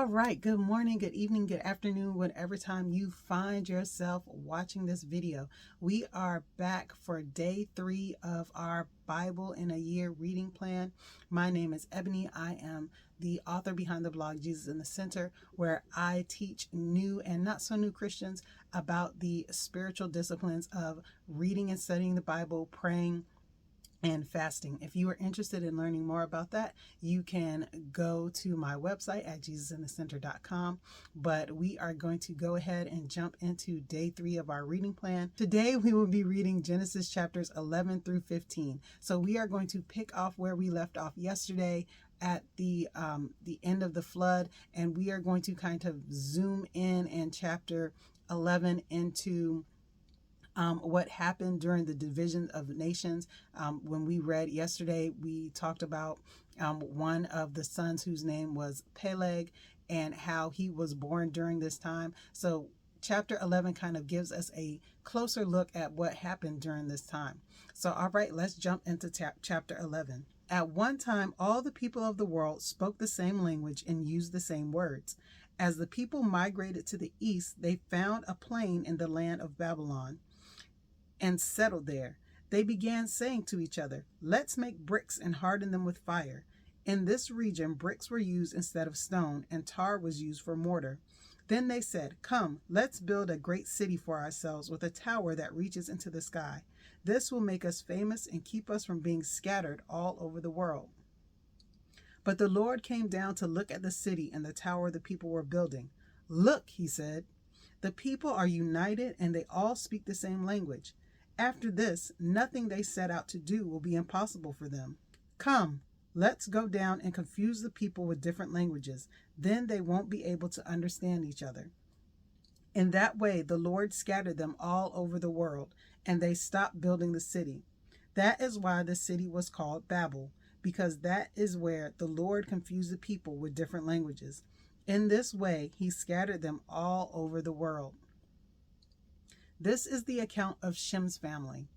All right, good morning, good evening, good afternoon, whatever time you find yourself watching this video. We are back for day 3 of our Bible in a Year reading plan. My name is Ebony. I am the author behind the blog Jesus in the Center, where I teach new and not so new Christians about the spiritual disciplines of reading and studying the Bible, praying, and fasting. If you are interested in learning more about that, you can go to my website at JesusIntheCenter.com. But we are going to go ahead and jump into day 3 of our reading plan. Today we will be reading Genesis chapters 11 through 15. So we are going to pick off where we left off yesterday at the end of the flood, and we are going to kind of zoom in chapter 11 into what happened during the division of nations. When we read yesterday, we talked about one of the sons whose name was Peleg and how he was born during this time. So chapter 11 kind of gives us a closer look at what happened during this time. So, all right, let's jump into chapter 11. At one time, all the people of the world spoke the same language and used the same words. As the people migrated to the east, they found a plain in the land of Babylon and settled there. They began saying to each other, "Let's make bricks and harden them with fire." In this region, bricks were used instead of stone, and tar was used for mortar. Then they said, "Come, let's build a great city for ourselves with a tower that reaches into the sky. This will make us famous and keep us from being scattered all over the world." But the Lord came down to look at the city and the tower the people were building. "Look," he said, "the people are united and they all speak the same language. After this, nothing they set out to do will be impossible for them. Come, let's go down and confuse the people with different languages. Then they won't be able to understand each other." In that way, the Lord scattered them all over the world, and they stopped building the city. That is why the city was called Babel, because that is where the Lord confused the people with different languages. In this way, he scattered them all over the world. This is the account of Shem's family.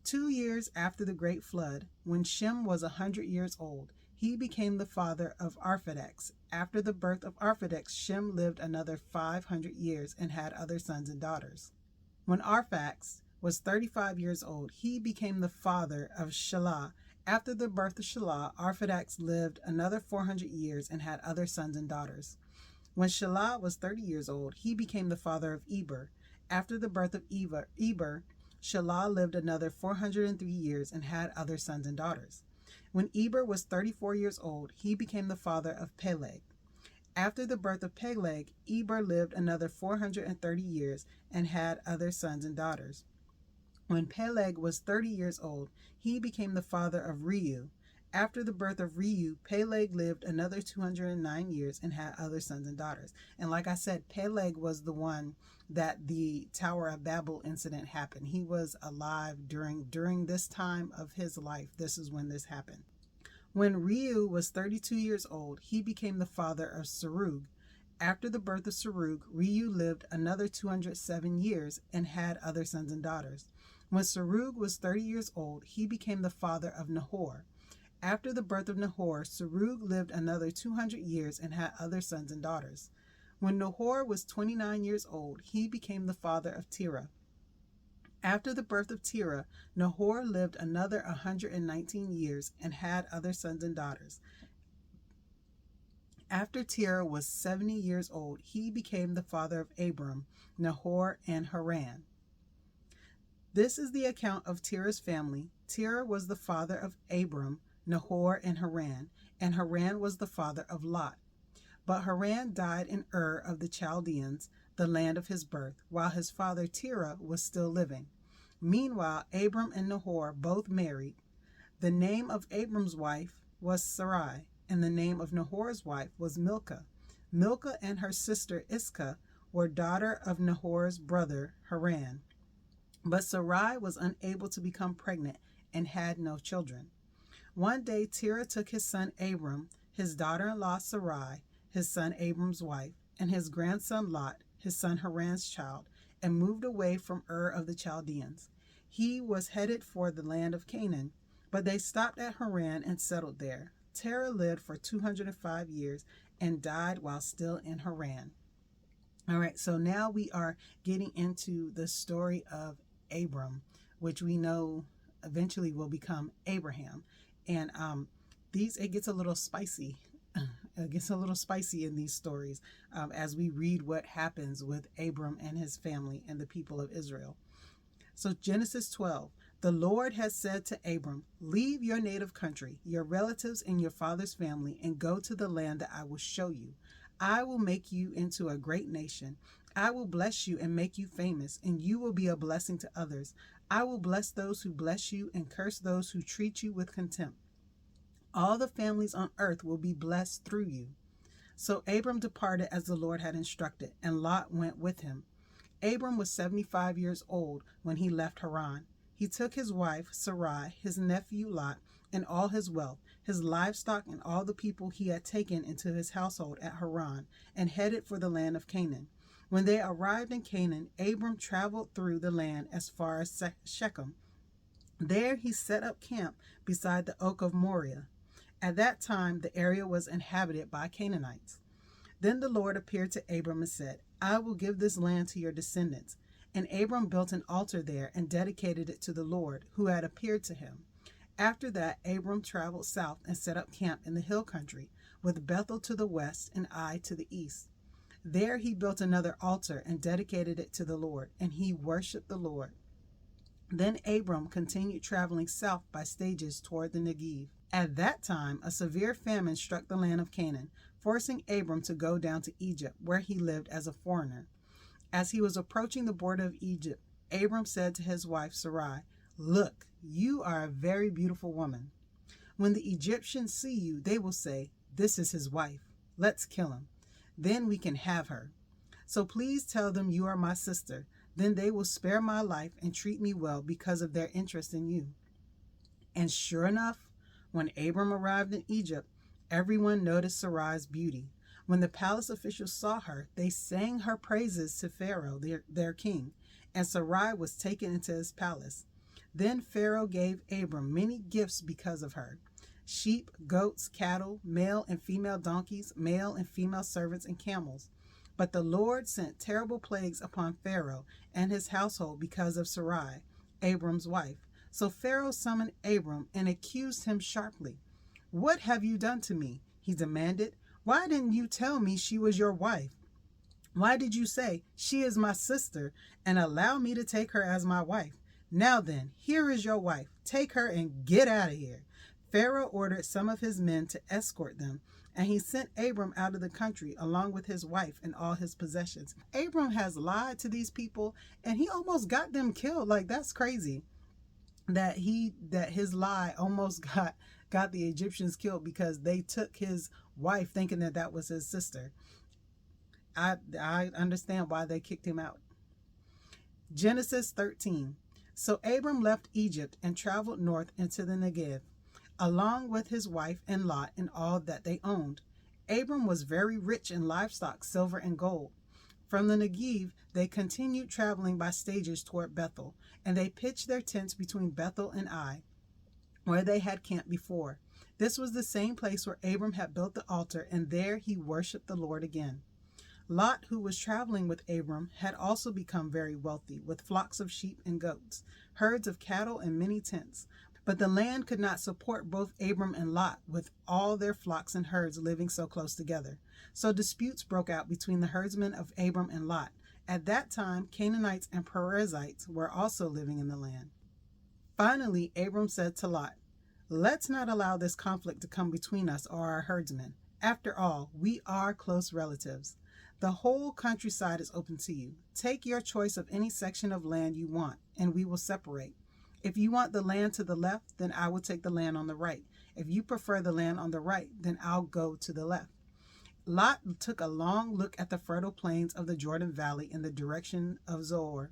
2 years after the great flood, when Shem was 100 years old, he became the father of Arphaxad. After the birth of Arphaxad, Shem lived another 500 years and had other sons and daughters. When Arphaxad was 35 years old, he became the father of Shelah. After the birth of Shelah, Arphaxad lived another 400 years and had other sons and daughters. When Shelah was 30 years old, he became the father of Eber. After the birth of Eber, Shelah lived another 403 years and had other sons and daughters. When Eber was 34 years old, he became the father of Peleg. After the birth of Peleg, Eber lived another 430 years and had other sons and daughters. When Peleg was 30 years old, he became the father of Reu. After the birth of Reu, Peleg lived another 209 years and had other sons and daughters. And like I said, Peleg was the one that the Tower of Babel incident happened. He was alive during this time of his life. This is when this happened. When Reu was 32 years old, he became the father of Serug. After the birth of Serug, Reu lived another 207 years and had other sons and daughters. When Serug was 30 years old, he became the father of Nahor. After the birth of Nahor, Serug lived another 200 years and had other sons and daughters. When Nahor was 29 years old, he became the father of Terah. After the birth of Terah, Nahor lived another 119 years and had other sons and daughters. After Terah was 70 years old, he became the father of Abram, Nahor, and Haran. This is the account of Terah's family. Terah was the father of Abram, Nahor, and Haran was the father of Lot. But Haran died in Ur of the Chaldeans, the land of his birth, while his father Terah was still living. Meanwhile, Abram and Nahor both married. The name of Abram's wife was Sarai, and the name of Nahor's wife was Milcah. Milcah and her sister Iscah were daughter of Nahor's brother Haran. But Sarai was unable to become pregnant and had no children. One day Terah took his son Abram, his daughter-in-law Sarai, his son Abram's wife, and his grandson Lot, his son Haran's child, and moved away from Ur of the Chaldeans. He was headed for the land of Canaan, but they stopped at Haran and settled there. Terah lived for 205 years and died while still in Haran. All right, so now we are getting into the story of Abram, which we know eventually will become Abraham. And it gets a little spicy. It gets a little spicy in these stories as we read what happens with Abram and his family and the people of Israel. So Genesis 12, the Lord has said to Abram, leave your native country, your relatives and your father's family, and go to the land that I will show you. I will make you into a great nation. I will bless you and make you famous, and you will be a blessing to others. I will bless those who bless you and curse those who treat you with contempt. All the families on earth will be blessed through you. So Abram departed as the Lord had instructed, and Lot went with him. Abram was 75 years old when he left Haran. He took his wife Sarai, his nephew Lot, and all his wealth, his livestock, and all the people he had taken into his household at Haran, and headed for the land of Canaan. When they arrived in Canaan, Abram traveled through the land as far as Shechem. There he set up camp beside the oak of Moriah. At that time, the area was inhabited by Canaanites. Then the Lord appeared to Abram and said, I will give this land to your descendants. And Abram built an altar there and dedicated it to the Lord, who had appeared to him. After that, Abram traveled south and set up camp in the hill country, with Bethel to the west and Ai to the east. There he built another altar and dedicated it to the Lord, and he worshipped the Lord. Then Abram continued traveling south by stages toward the Negev. At that time, a severe famine struck the land of Canaan, forcing Abram to go down to Egypt, where he lived as a foreigner. As he was approaching the border of Egypt, Abram said to his wife Sarai, Look, you are a very beautiful woman. When the Egyptians see you, they will say, This is his wife. Let's kill him. Then we can have her. So please tell them you are my sister. Then they will spare my life and treat me well because of their interest in you. And sure enough, when Abram arrived in Egypt, everyone noticed Sarai's beauty. When the palace officials saw her, they sang her praises to Pharaoh, their king, and Sarai was taken into his palace. Then Pharaoh gave Abram many gifts because of her: sheep, goats, cattle, male and female donkeys, male and female servants, and camels. But the Lord sent terrible plagues upon Pharaoh and his household because of Sarai, Abram's wife. So Pharaoh summoned Abram and accused him sharply. What have you done to me? He demanded. Why didn't you tell me she was your wife? Why did you say, she is my sister, and allow me to take her as my wife? Now then, here is your wife. Take her and get out of here. Pharaoh ordered some of his men to escort them, and he sent Abram out of the country along with his wife and all his possessions. Abram has lied to these people, and he almost got them killed. Like, that's crazy that his lie almost got the Egyptians killed because they took his wife thinking that was his sister. I understand why they kicked him out. Genesis 13. So Abram left Egypt and traveled north into the Negev, along with his wife and Lot and all that they owned. Abram was very rich in livestock, silver and gold. From the Negev, they continued traveling by stages toward Bethel, and they pitched their tents between Bethel and Ai, where they had camped before. This was the same place where Abram had built the altar, and there he worshipped the Lord again. Lot, who was traveling with Abram, had also become very wealthy, with flocks of sheep and goats, herds of cattle, and many tents. But the land could not support both Abram and Lot, with all their flocks and herds living so close together. So disputes broke out between the herdsmen of Abram and Lot. At that time, Canaanites and Perizzites were also living in the land. Finally, Abram said to Lot, Let's not allow this conflict to come between us or our herdsmen. After all, we are close relatives. The whole countryside is open to you. Take your choice of any section of land you want, and we will separate. If you want the land to the left, then I will take the land on the right. If you prefer the land on the right, then I'll go to the left. Lot took a long look at the fertile plains of the Jordan Valley in the direction of Zoar.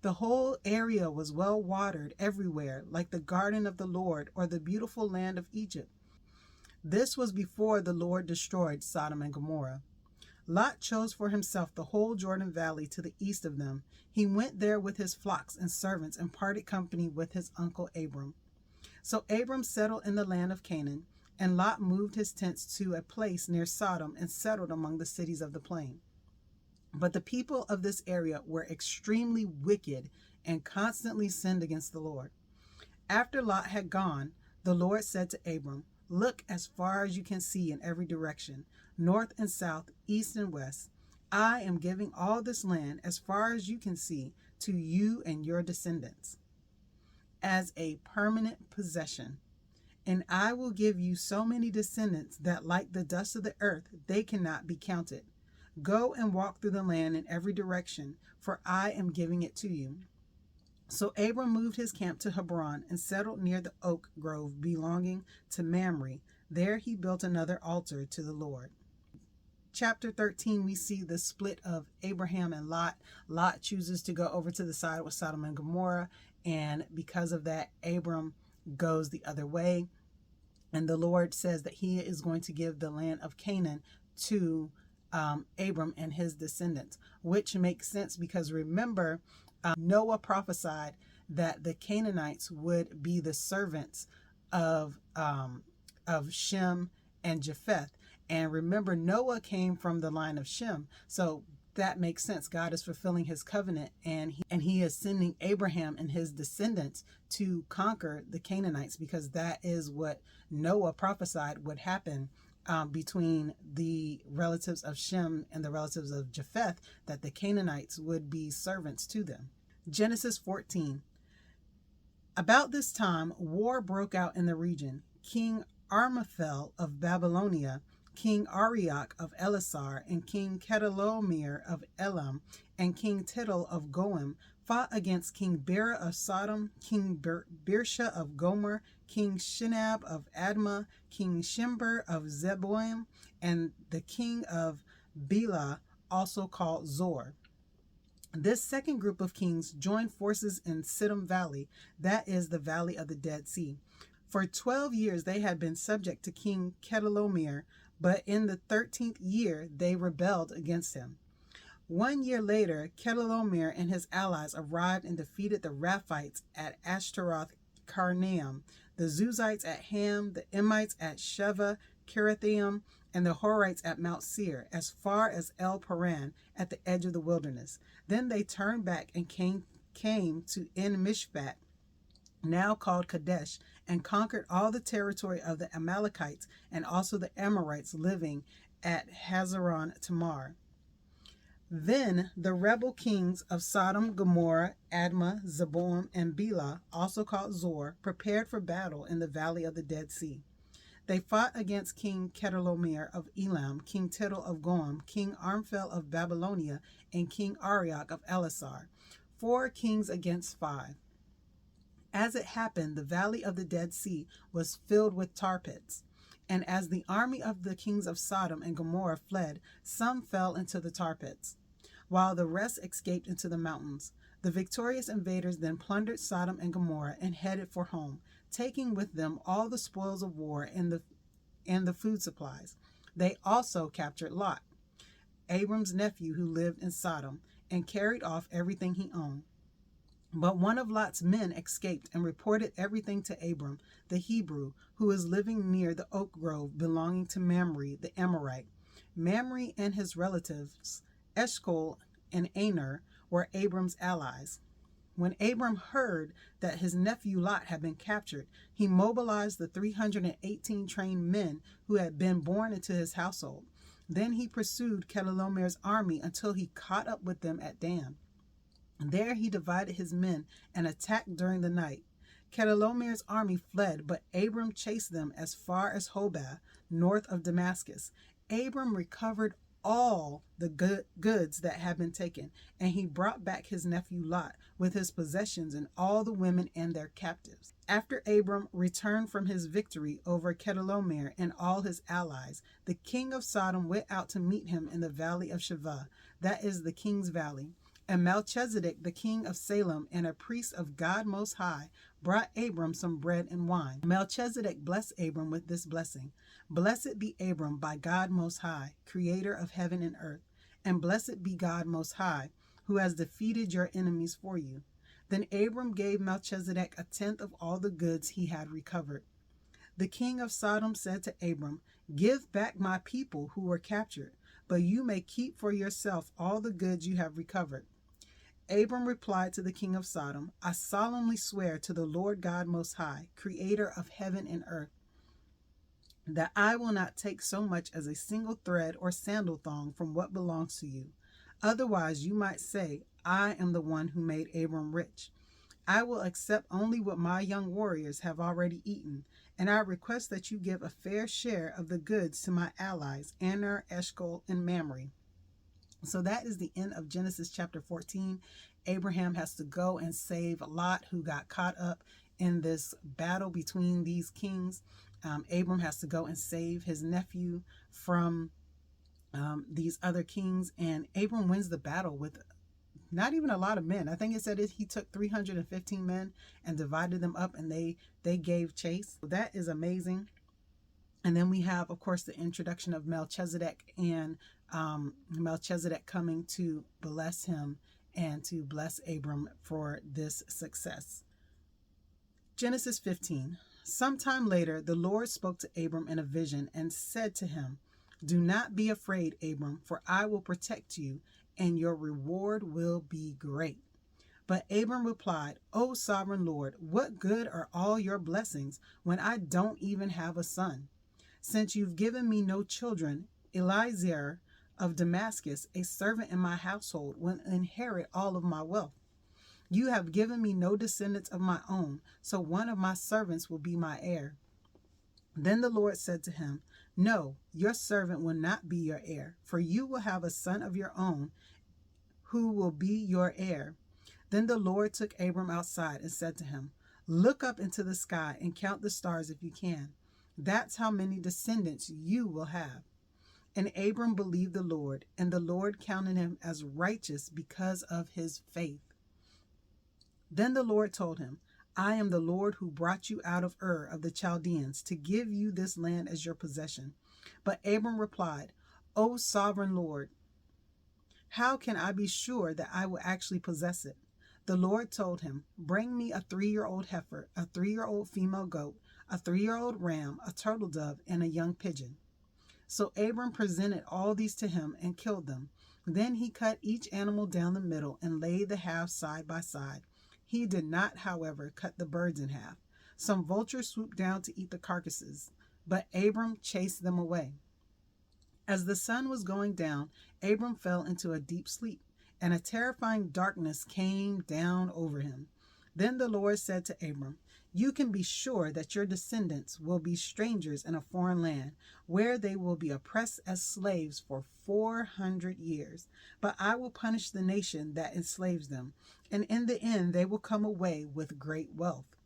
The whole area was well watered everywhere, like the garden of the Lord or the beautiful land of Egypt. This was before the Lord destroyed Sodom and Gomorrah. Lot chose for himself the whole Jordan Valley to the east of them. He went there with his flocks and servants and parted company with his uncle Abram. So Abram settled in the land of Canaan, And Lot moved his tents to a place near Sodom and settled among the cities of the plain. But the people of this area were extremely wicked and constantly sinned against the Lord. After Lot had gone, the Lord said to Abram, "Look as far as you can see in every direction, north and south, east and west. I am giving all this land as far as you can see to you and your descendants as a permanent possession. And I will give you so many descendants that, like the dust of the earth, they cannot be counted. Go and walk through the land in every direction, for I am giving it to you." So Abram moved his camp to Hebron and settled near the oak grove belonging to Mamre. There he built another altar to the Lord. Chapter 13, we see the split of Abraham and Lot. Lot chooses to go over to the side with Sodom and Gomorrah, and because of that, Abram goes the other way. And the Lord says that he is going to give the land of Canaan to Abram and his descendants, which makes sense because remember, Noah prophesied that the Canaanites would be the servants of Shem and Japheth. And remember, Noah came from the line of Shem. So that makes sense. God is fulfilling his covenant, and he is sending Abraham and his descendants to conquer the Canaanites, because that is what Noah prophesied would happen between the relatives of Shem and the relatives of Japheth, that the Canaanites would be servants to them. Genesis 14. About this time, war broke out in the region. King Armaphel of Babylonia, King Arioch of Elasar, and King Chedorlaomer of Elam, and King Tidal of Goim fought against King Bera of Sodom, King Birsha of Gomer, King Shinab of Admah, King Shimber of Zeboim, and the king of Bela, also called Zor. This second group of kings joined forces in Siddim Valley, that is the Valley of the Dead Sea. For 12 years they had been subject to King Chedorlaomer, but in the 13th year they rebelled against him. 1 year later, Chedorlaomer and his allies arrived and defeated the Raphites at Ashtaroth Karnaim, the Zuzites at Ham, the Emites at Sheva Kirithaim, and the Horites at Mount Seir, as far as El Paran at the edge of the wilderness. Then they turned back and came to En Mishpat, now called Kadesh, and conquered all the territory of the Amalekites and also the Amorites living at Hazeron Tamar. Then the rebel kings of Sodom, Gomorrah, Admah, Zeboim, and Bela, also called Zor, prepared for battle in the Valley of the Dead Sea. They fought against King Chedorlaomer of Elam, King Tidal of Goim, King Armphel of Babylonia, and King Arioch of Elasar, 4 kings against 5. As it happened, the Valley of the Dead Sea was filled with tar pits. And as the army of the kings of Sodom and Gomorrah fled, some fell into the tar pits, while the rest escaped into the mountains. The victorious invaders then plundered Sodom and Gomorrah and headed for home, taking with them all the spoils of war and the food supplies. They also captured Lot, Abram's nephew who lived in Sodom, and carried off everything he owned. But one of Lot's men escaped and reported everything to Abram, the Hebrew, who was living near the oak grove belonging to Mamre, the Amorite. Mamre and his relatives, Eshcol and Aner, were Abram's allies. When Abram heard that his nephew Lot had been captured, he mobilized the 318 trained men who had been born into his household. Then he pursued Chedorlaomer's army until he caught up with them at Dan. There he divided his men and attacked during the night. Chedorlaomer's army fled, but Abram chased them as far as Hobah, north of Damascus. Abram recovered all the goods that had been taken, and he brought back his nephew Lot with his possessions and all the women and their captives. After Abram returned from his victory over Chedorlaomer and all his allies, the king of Sodom went out to meet him in the valley of Sheva, that is the king's valley. And Melchizedek, the king of Salem and a priest of God Most High, brought Abram some bread and wine. Melchizedek blessed Abram with this blessing: "Blessed be Abram by God Most High, creator of heaven and earth, and blessed be God Most High, who has defeated your enemies for you." Then Abram gave Melchizedek 1/10 of all the goods he had recovered. The king of Sodom said to Abram, "Give back my people who were captured, but you may keep for yourself all the goods you have recovered." Abram replied to the king of Sodom, "I solemnly swear to the Lord God Most High, creator of heaven and earth, that I will not take so much as a single thread or sandal thong from what belongs to you. Otherwise, you might say, I am the one who made Abram rich. I will accept only what my young warriors have already eaten, and I request that you give a fair share of the goods to my allies, Aner, Eshcol, and Mamre." So that is the end of Genesis chapter 14. Abraham has to go and save Lot, who got caught up in this battle between these kings. Abram has to go and save his nephew from these other kings, and Abram wins the battle with not even a lot of men. I think it said he took 315 men and divided them up, and they gave chase. That is amazing. And then we have, of course, the introduction of Melchizedek, and Melchizedek coming to bless him and to bless Abram for this success. Genesis 15. Sometime later, the Lord spoke to Abram in a vision and said to him, "Do not be afraid, Abram, for I will protect you, and your reward will be great." But Abram replied, "O sovereign Lord, what good are all your blessings when I don't even have a son? Since you've given me no children, Eliezer of Damascus, a servant in my household, will inherit all of my wealth. You have given me no descendants of my own, so one of my servants will be my heir." Then the Lord said to him, "No, your servant will not be your heir, for you will have a son of your own who will be your heir." Then the Lord took Abram outside and said to him, "Look up into the sky and count the stars if you can. That's how many descendants you will have." And Abram believed the Lord, and the Lord counted him as righteous because of his faith. Then the Lord told him, "I am the Lord who brought you out of Ur of the Chaldeans to give you this land as your possession." But Abram replied, "O sovereign Lord, how can I be sure that I will actually possess it?" The Lord told him, "Bring me a 3-year-old heifer, a 3-year-old female goat, a 3-year-old ram, a turtle dove, and a young pigeon." So Abram presented all these to him and killed them. Then he cut each animal down the middle and laid the halves side by side. He did not, however, cut the birds in half. Some vultures swooped down to eat the carcasses, but Abram chased them away. As the sun was going down, Abram fell into a deep sleep, and a terrifying darkness came down over him. Then the Lord said to Abram, "You can be sure that your descendants will be strangers in a foreign land, where they will be oppressed as slaves for 400 years. But I will punish the nation that enslaves them, and in the end they will come away with great wealth.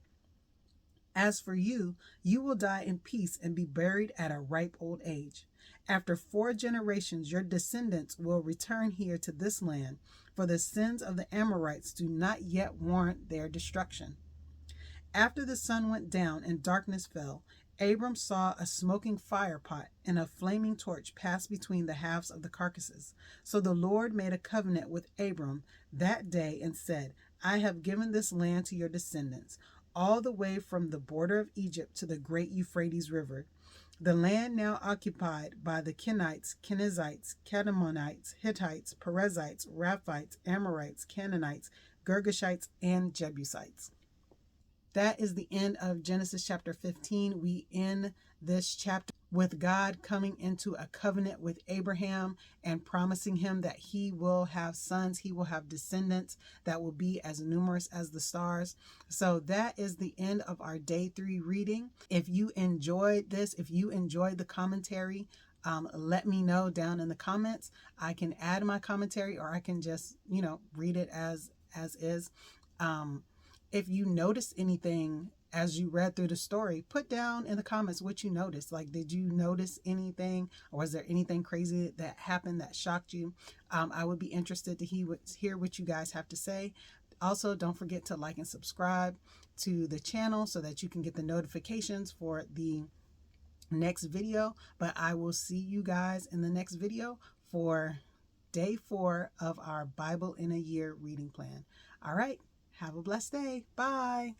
As for you, you will die in peace and be buried at a ripe old age. After 4 generations, your descendants will return here to this land, for the sins of the Amorites do not yet warrant their destruction." After the sun went down and darkness fell, Abram saw a smoking fire pot and a flaming torch pass between the halves of the carcasses. So the Lord made a covenant with Abram that day and said, "I have given this land to your descendants, all the way from the border of Egypt to the great Euphrates River, the land now occupied by the Kenites, Kenizzites, Kadmonites, Hittites, Perizzites, Raphites, Amorites, Canaanites, Girgashites, and Jebusites." That is the end of Genesis chapter 15. We end this chapter with God coming into a covenant with Abraham and promising him that he will have sons, he will have descendants that will be as numerous as the stars. So that is the end of our day 3 reading. If you enjoyed this, if you enjoyed the commentary, let me know down in the comments. I can add my commentary, or I can just, read it as is. If you noticed anything as you read through the story, put down in the comments what you noticed. Like, did you notice anything, or was there anything crazy that happened that shocked you? I would be interested to hear what you guys have to say. Also, don't forget to like and subscribe to the channel so that you can get the notifications for the next video. But I will see you guys in the next video for day 4 of our Bible in a Year reading plan. All right. Have a blessed day. Bye.